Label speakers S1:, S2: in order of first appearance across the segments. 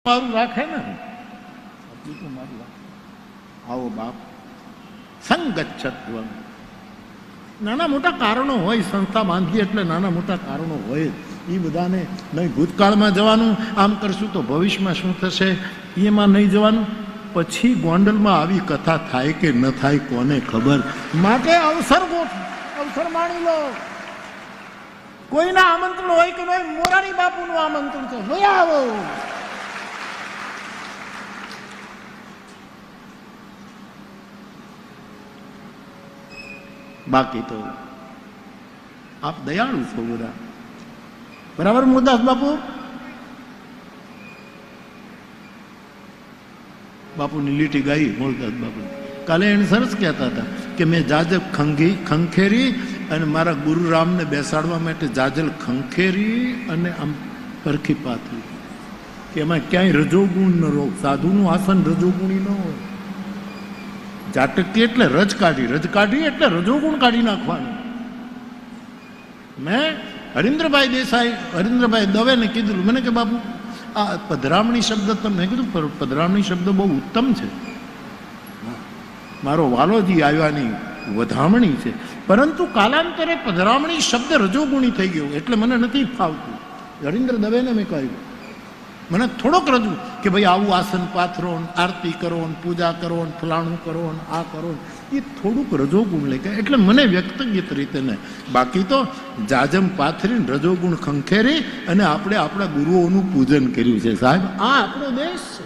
S1: મારું રાખે ને મારું આવો બાપ સંગચ્છત્વ. નાના મોટા કારણો હોય, સંસ્થા બાંધીએ એટલે નાના મોટા કારણો હોય જ. એ બધાને નહીં ભૂતકાળમાં જવાનું, આમ કરશું તો ભવિષ્યમાં શું થશે એમાં નહીં જવાનું. પછી ગોંડલમાં આવી કથા થાય કે ન થાય કોને ખબર. માટે અવસર અવસર માણી લો. કોઈના આમંત્રણ હોય કે ભાઈ મોરારી બાપુનું આમંત્રણ છે, જોયા આવો. બાકી તો આપ દયાળુ છો બધા, બરાબર મુરદાસ બાપુ? બાપુની લીટી ગાઈ મુરદાસ બાપુ. કાલે એને સરસ કહેતા હતા કે મેં જાજબ ખંખેરી અને મારા ગુરુરામને બેસાડવા માટે જાજલ ખંખેરી અને આમ પરખી પાથરી કે એમાં ક્યાંય રજોગુણ ન રોગ. સાધુનું આસન રજોગુણી ન હોય. જાટકી એટલે રજ કાઢી એટલે રજોગુણ કાઢી નાખવાનું. મેં હરીન્દ્રભાઈ દવેને કીધું, મને કે બાપુ આ પધરામણી શબ્દ તમને કીધું, પધરામણી શબ્દ બહુ ઉત્તમ છે. મારો વાલોજી આવ્યાની વધામણી છે, પરંતુ કાલાંતરે પધરામણી શબ્દ રજોગુણી થઈ ગયો એટલે મને નથી ફાવતું. હરીન્દ્ર દવેને મેં કહ્યું, મને થોડોક રજૂ કે ભાઈ આવું આસન પાથરો, આરતી કરો, પૂજા કરો, ફલાણું કરો, આ કરો, એ થોડુંક રજોગુણ લઈ ગયા એટલે મને વ્યક્તિગત રીતે ને. બાકી તો જાજમ પાથરીને રજોગુણ ખંખેરી અને આપણે આપણા ગુરુઓનું પૂજન કર્યું છે. સાહેબ, આ આપણો દેશ છે.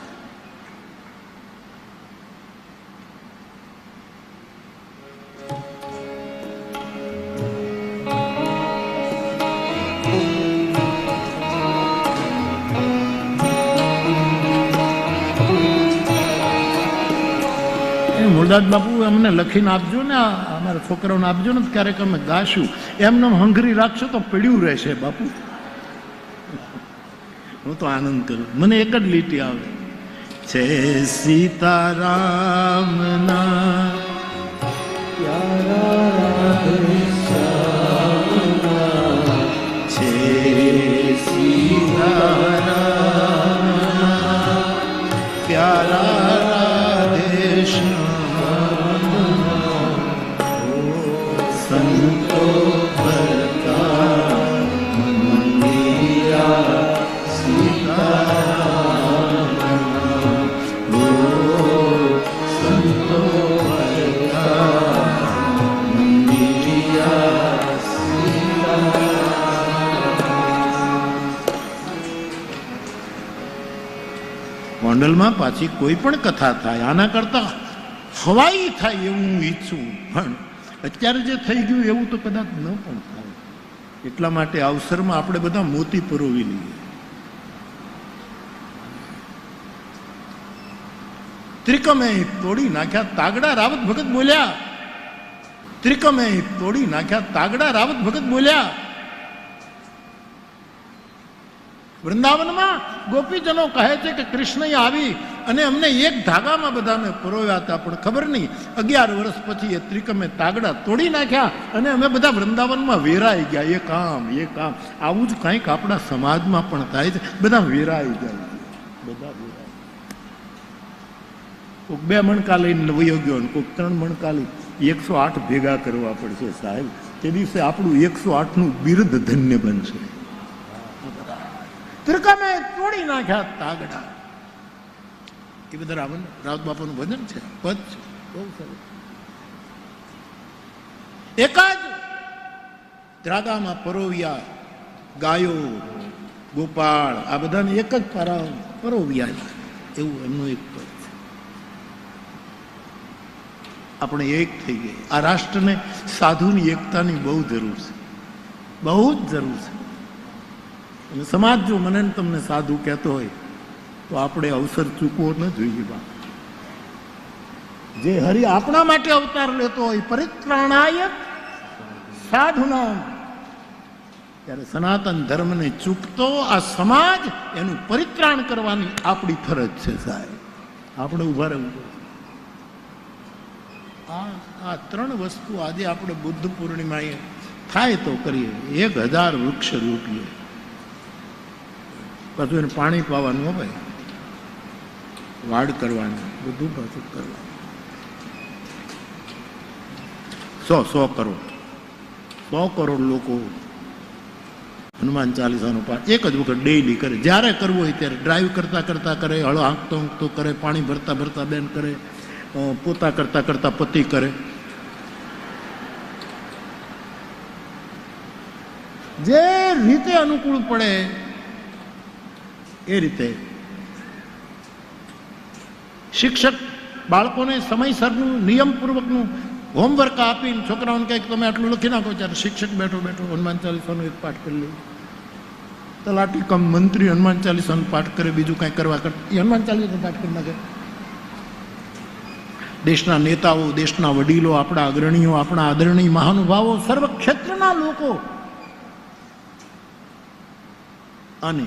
S1: મુરદાસ બાપુ અમને લખીને આપજો ને, અમારા છોકરાઓને આપજો ને, ક્યારેક અમે ગાશું. એમને હંગરી રાખશો તો પડ્યું રહેશે બાપુ. હું તો આનંદ કરું. મને એક જ લીટી આવે છે, સીતારામના પ્યારા છે, સીતારામના પ્યારા દેશ સંતો ભરતા મંદિરા સીતારામ, સંતો ભરતા મંદિરા સીતારામ. ગોંડલમાં પાછી કોઈ પણ કથા થાય આના કરતા હવાઈ થાય એવું હું ઈચ્છું, પણ અત્યારે જે થઈ ગયું એવું તો કદાચ ન પણ થાય. એટલા માટે અવસરમાં આપણે બધા મોતી પરોવી લઈએ. ત્રિકમે તોડી નાખ્યા તાગડા, રાવત ભગત બોલ્યા. ત્રિકમે તોડી નાખ્યા તાગડા, રાવત ભગત બોલ્યા. વૃંદાવનમાં ગોપીજનો કહે છે કે કૃષ્ણએ આવી અને અમને એક ધાગામાં બધાને પરોવ્યા હતા, પણ ખબર નહીં 11 વર્ષ પછી એ ત્રિકમે તાગડા તોડી નાખ્યા અને અમે બધા વૃંદાવનમાં વેરાઈ ગયા. એ કામ આવું જ કંઈક આપણા સમાજમાં પણ થાય છે. બધા વેરાઈ જાય, બધા વેરાય. કોઈક 2 મણકા લઈને વયો ગયો ને કોઈક 3 મણકા લઈ 108 ભેગા કરવા પડશે. સાહેબ, તે દિવસે આપણું 108નું બિરુદ ધન્ય બનશે. ત્રિકમે તોડી નાખ્યા તાગડા. એ બધા રાવત બાપાનું ભજન છે, પદ છે, બહુ સરસ. એક જ ત્રાગામાં પરોવ્યા ગાયો, ગોપાળ, આ બધાને એક જ પરોવ્યા, એવું એમનું એક પદ છે. આપણે એક થઈ ગઈ. આ રાષ્ટ્રને સાધુની એકતાની બહુ જરૂર છે, બહુ જ જરૂર છે. અને સમાજ જો મને તમને સાધુ કહેતો હોય તો આપણે અવસર ચૂકવો ન જોઈએ. જે હરિ આપણા માટે અવતાર લેતો હોય, પરિત્રાણાય સાધુનામ, ત્યારે સનાતન ધર્મને ચૂકતો આ સમાજ એનું પરિત્રાણ કરવાની આપણી ફરજ છે. સાહેબ, આપણે ઉભા રહેવું પડે. આ 3 વસ્તુ આજે આપણે બુદ્ધ પૂર્ણિમાએ થાય તો કરીએ. 1000 વૃક્ષ રોપીએ. પાછું એને પાણી પાવાનું હોય. વાડ કરવાની, બધું પાછું કરવાનું. 100 કરોડ લોકો હનુમાન ચાલીસાનો પાઠ એક જ વખત ડેઈલી કરે. જ્યારે કરવું હોય ત્યારે ડ્રાઈવ કરતા કરતા કરે, હળ હાંકતો હાંકતો કરે, પાણી ભરતા ભરતા બેન કરે, પોતા કરતા કરતા પતિ કરે. જે રીતે અનુકૂળ પડે એ રીતે. શિક્ષક બાળકોને સમયસરનું નિયમપૂર્વકનું હોમવર્ક આપીને છોકરાઓને કંઈક તમે આટલું લખી નાખો, ત્યારે શિક્ષક બેઠો બેઠો હનુમાન ચાલીસાનો એક પાઠ કરી લે. તલાટી કમ મંત્રી હનુમાન ચાલીસાનો પાઠ કરે, બીજું કાંઈ કરવા કરતા એ હનુમાન ચાલીસાનો પાઠ કરી નાખે. દેશના નેતાઓ, દેશના વડીલો, આપણા અગ્રણીઓ, આપણા આદરણીય મહાનુભાવો, સર્વ ક્ષેત્રના લોકો અને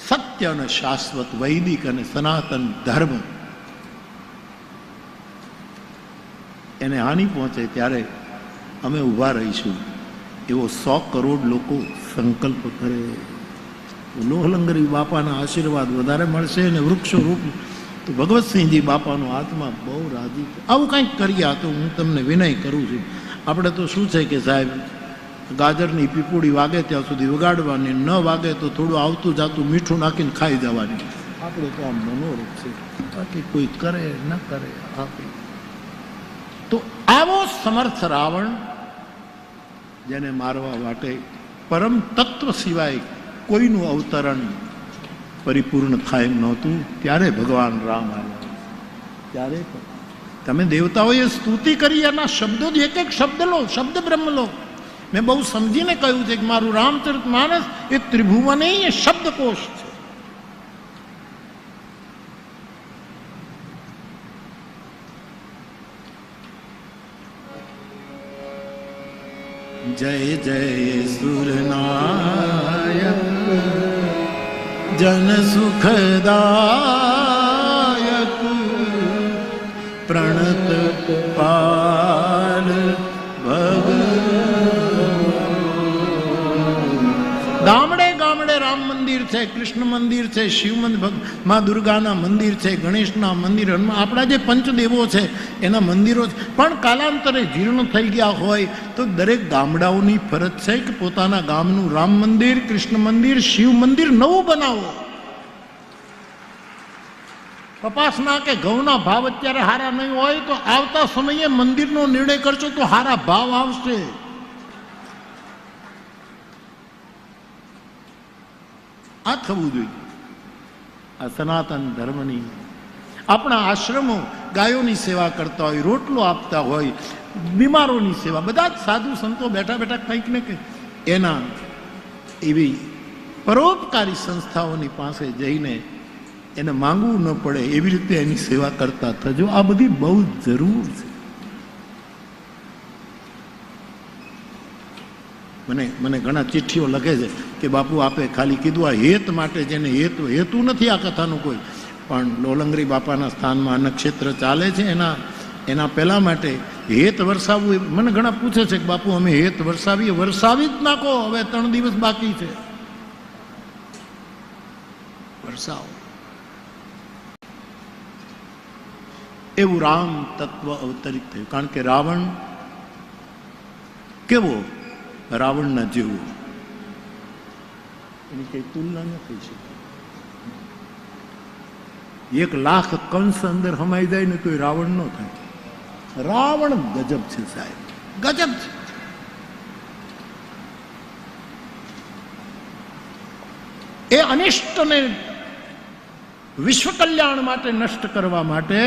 S1: સત્ય અને શાશ્વત વૈદિક અને સનાતન ધર્મ એને હાનિ પહોંચે ત્યારે અમે ઊભા રહીશું એવો 100 કરોડ લોકો સંકલ્પ કરે. લોહલંગરી બાપાના આશીર્વાદ વધારે મળશે અને વૃક્ષો રૂપ તો ભગવતસિંહજી બાપાનો આત્મા બહુ રાજી. આવું કંઈક કરીએ. આ તો હું તમને વિનય કરું છું. આપણે તો શું છે કે સાહેબ, ગાજરની પીપુડી વાગે ત્યાં સુધી વગાડવાની, ન વાગે તો થોડું આવતું જાતું મીઠું નાખીને ખાઈ જવાની. આપણે તો આમ મનોરથ છે, બાકી કોઈ કરે ન કરે. આપણે તો આવો સમર્થ રાવણ, જેને મારવા માટે પરમ તત્વ સિવાય કોઈનું અવતરણ પરિપૂર્ણ થાય એમ નહોતું, ત્યારે ભગવાન રામ આવ્યા. ત્યારે તમે દેવતાઓએ સ્તુતિ કરી, એના શબ્દો જ એક એક શબ્દ લો, શબ્દ બ્રહ્મ લો. મેં બહુ સમજીને કહ્યું છે કે મારું રામચરિત માનસ એ ત્રિભુવનેય શબ્દકોશ છે. જય જય સુરનાયક જન સુખદાયક પ્રણત પાલ ભગ. ગામડે ગામડે રામ મંદિર છે, કૃષ્ણ મંદિર છે, શિવ મંદિર, મા દુર્ગાના મંદિર છે, ગણેશના મંદિર, આપણા જે પંચદેવો છે એના મંદિરો છે. પણ કાલાંતરે જીર્ણ થઈ ગયા હોય તો દરેક ગામડાઓની ફરજ છે કે પોતાના ગામનું રામ મંદિર, કૃષ્ણ મંદિર, શિવ મંદિર નવું બનાવો. કપાસના કે ઘઉંના ભાવ અત્યારે હારા નહીં હોય તો આવતા સમયે મંદિરનો નિર્ણય કરશો તો હારા ભાવ આવશે. આ થવું જોઈએ. આ સનાતન ધર્મની. આપણા આશ્રમો ગાયોની સેવા કરતા હોય, રોટલો આપતા હોય, બીમારોની સેવા, બધા જ સાધુ સંતો બેઠા બેઠા કંઈક ને કંઈક એના એવી પરોપકારી સંસ્થાઓની પાસે જઈને એને માંગવું ન પડે એવી રીતે એની સેવા કરતા થજો. આ બધી બહુ જરૂર છે. મને ઘણા ચિઠ્ઠીઓ લખે છે કે બાપુ આપે ખાલી કીધું આ હેત માટે, જેને હેતુ નથી આ કથાનું કોઈ, પણ લોલંગરી બાપાના સ્થાનમાં નક્ષત્ર ચાલે છે એના પહેલા માટે હેત વરસાવવું. મને ઘણા પૂછે છે કે બાપુ અમે હેત વરસાવી જ નાખો, હવે 3 દિવસ બાકી છે, વરસાવો. એવું રામ તત્વ અવતરિત થયું. કારણ કે રાવણ કેવો, રાવણના જેવો, એની કઈ તુલના ન થઈ શકે. 1,00,000 કંસ અંદર હમાઈ જાય ને કોઈ રાવણ ન થાય. રાવણ ગજબ છે સાહેબ, ગજબ છે. એ અનિષ્ટને વિશ્વ કલ્યાણ માટે નષ્ટ કરવા માટે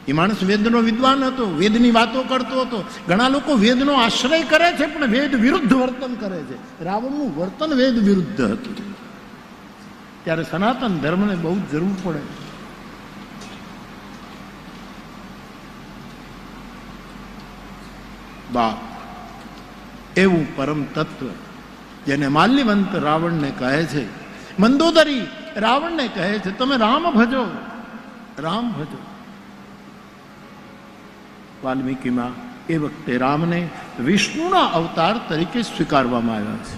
S1: એ માણસ વેદનો વિદ્વાન હતો, વેદની વાતો કરતો હતો. ઘણા લોકો વેદનો આશ્રય કરે છે પણ વેદ વિરુદ્ધ વર્તન કરે છે. રાવણનું વર્તન વેદ વિરુદ્ધ હતું. ત્યારે સનાતન ધર્મને બહુ જરૂર પડે. બાપ એવું પરમ તત્વ જેને માલ્યવંત રાવણને કહે છે, મંદોદરી રાવણને કહે છે તમે રામ ભજો, રામ ભજો. વાલ્મીકીમાં એ વખતે રામને વિષ્ણુના અવતાર તરીકે સ્વીકારવામાં આવ્યા છે.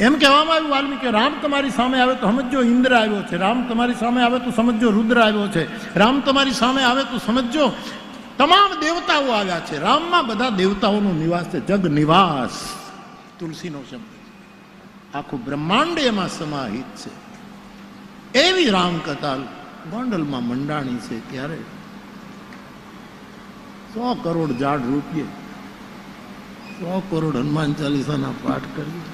S1: એમ કહેવામાં આવ્યું વાલ્મીકે, રામ તમારી સામે આવે તો સમજો ઇન્દ્ર આવ્યો છે, રામ તમારી સામે આવે તો સમજો રુદ્ર આવ્યો છે, રામ તમારી સામે આવે તો સમજો તમામ દેવતાઓ આવ્યા છે. રામમાં બધા દેવતાઓનો નિવાસ છે, જગ નિવાસ તુલસીનો શબ્દ, આખું બ્રહ્માંડ એમાં સમાહિત છે. એવી રામકથા ગોંડલમાં મંડાણી છે. ત્યારે 100 કરોડ જાડ રૂપિયે 100 કરોડ હનુમાન ચાલીસાના પાઠ કરીએ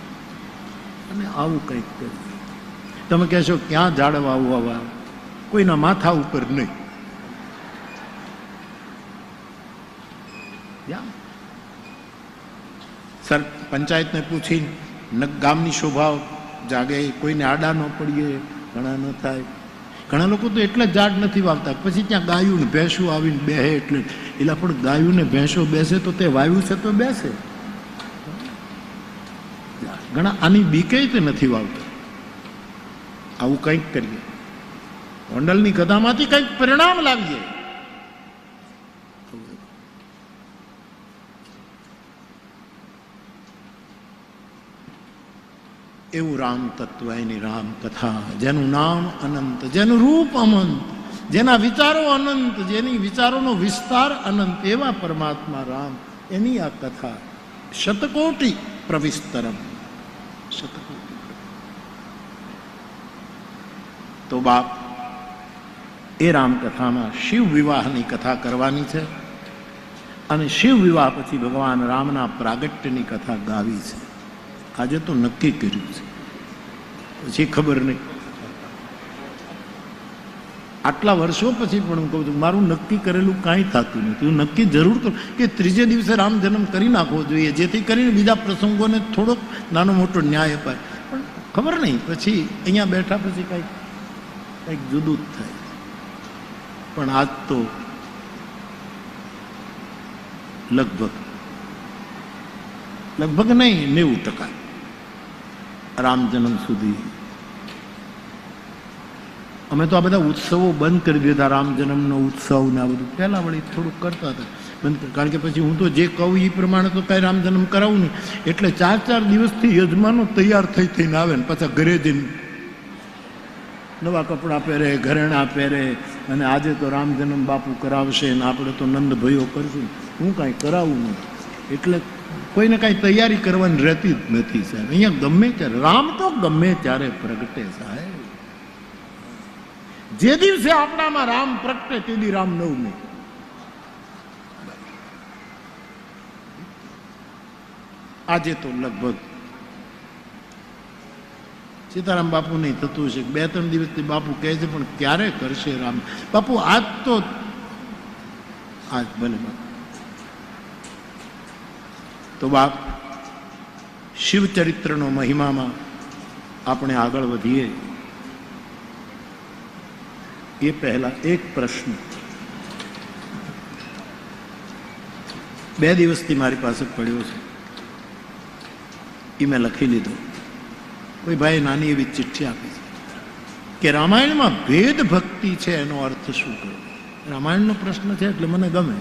S1: અને આવું કંઈક કરીએ. તમે કહેશો ક્યાં ઝાડવા આવવા, કોઈના માથા ઉપર નહીં. સર પંચાયતને પૂછી ગામની શોભા જાગે, કોઈને આડા ન પડીએ, ઘણા ન થાય. ઘણા લોકો તો એટલે ઝાડ નથી વાવતા, પછી ત્યાં ગાયું ને ભેંસું આવીને બેસે એટલે એટલે પણ ગાયું ને ભેંસો બેસે તો તે વાયુ છે તો બેસે. ઘણા આની બીકે તે નથી વાવતા. આવું કંઈક કરીએ, ગોંડલની કથામાંથી કંઈક પરિણામ લાવીએ. એવું રામ તત્વ, એની રામ કથા, જેનું નામ અનંત, જેનું રૂપ અનંત, જેના વિચારો અનંત, જેની વિચારોનો વિસ્તાર અનંત, એવા પરમાત્મા રામ, એની આ કથા શતકોટી પ્રવિસ્તરમ. શતકોટી. તો બાપ, એ રામકથામાં શિવ વિવાહની કથા કરવાની છે અને શિવ વિવાહ પછી ભગવાન રામના પ્રાગટ્યની કથા ગાવી છે. આજે તો નક્કી કર્યું છે, પછી ખબર નહીં. આટલા વર્ષો પછી પણ હું કહું છું, મારું નક્કી કરેલું કાંઈ થતું નથી. હું નક્કી જરૂર કરું કે ત્રીજે દિવસે રામ જન્મ કરી નાખવો જોઈએ, જેથી કરીને બીજા પ્રસંગોને થોડોક નાનો મોટો ન્યાય અપાય. પણ ખબર નહીં, પછી અહીંયા બેઠા પછી કંઈક જુદું જ થાય. પણ આજ તો લગભગ નહીં 90% રામ જન્મ સુધી અમે તો આ બધા ઉત્સવો બંધ કરી દીધા. રામ જન્મનો ઉત્સવ ને આ બધું પહેલા વળી થોડુંક કરતા હતા, બંધ. કારણ કે પછી હું તો જે કહું એ પ્રમાણે તો કાંઈ રામ જન્મ કરાવું નહીં. એટલે 4 દિવસથી યજમાનો તૈયાર થઈને આવે ને પાછા ઘરે જઈને નવા કપડાં પહેરે, ઘરેણાં પહેરે, અને આજે તો રામ જન્મ બાપુ કરાવશે ને આપણે તો નંદ ભાઈઓ કરશું. હું કાંઈ કરાવું નહીં. એટલે કોઈને કાંઈ તૈયારી કરવાની રહેતી જ નથી સાહેબ. અહીંયા ગમે ત્યારે રામ તો ગમે ત્યારે પ્રગટે સાહેબ. જે દિવસે આપણામાં રામ પ્રગટે તે દી રામનવમી. આજે તો લગભગ સીતારામ બાપુ નહીં થતું છે, 2-3 દિવસથી બાપુ કહે છે, પણ ક્યારે કરશે રામ બાપુ? આજ ભલે બાપુ. તો બાપ, શિવચરિત્રનો મહિમામાં આપણે આગળ વધીએ એ પહેલા એક પ્રશ્ન 2 દિવસથી મારી પાસે પડ્યો છે, એ મેં લખી લીધો. કોઈ ભાઈ નાની એવી ચિઠ્ઠી આપી છે કે રામાયણમાં ભેદ ભક્તિ છે, એનો અર્થ શું કરો? રામાયણનો પ્રશ્ન છે એટલે મને ગમે,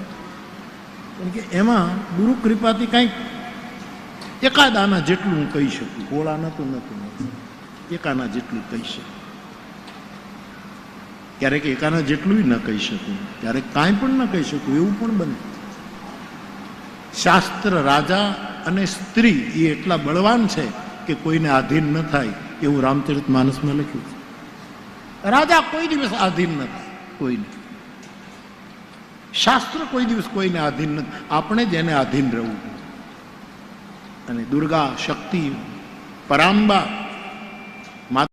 S1: કારણ કે એમાં ગુરુ કૃપાથી કંઈક એકાદ આના જેટલું હું કહી શકું. ગોળા નતું એકાના જેટલું કહી શકું. ક્યારેક એકાના જેટલું ન કહી શકું, ક્યારેક કાંઈ પણ ન કહી શકું, એવું પણ બને. શાસ્ત્ર રાજા અને સ્ત્રી એ એટલા બળવાન છે કે કોઈને આધીન ન થાય, એવું રામચરિત માનસમાં લખ્યું છે. રાજા કોઈ દિવસ આધીન ન થાય કોઈને. શાસ્ત્ર કોઈ દિવસ કોઈને આધીન નથી, આપણે જ એને આધીન રહેવું. અને દુર્ગા, શક્તિ, પરાંબા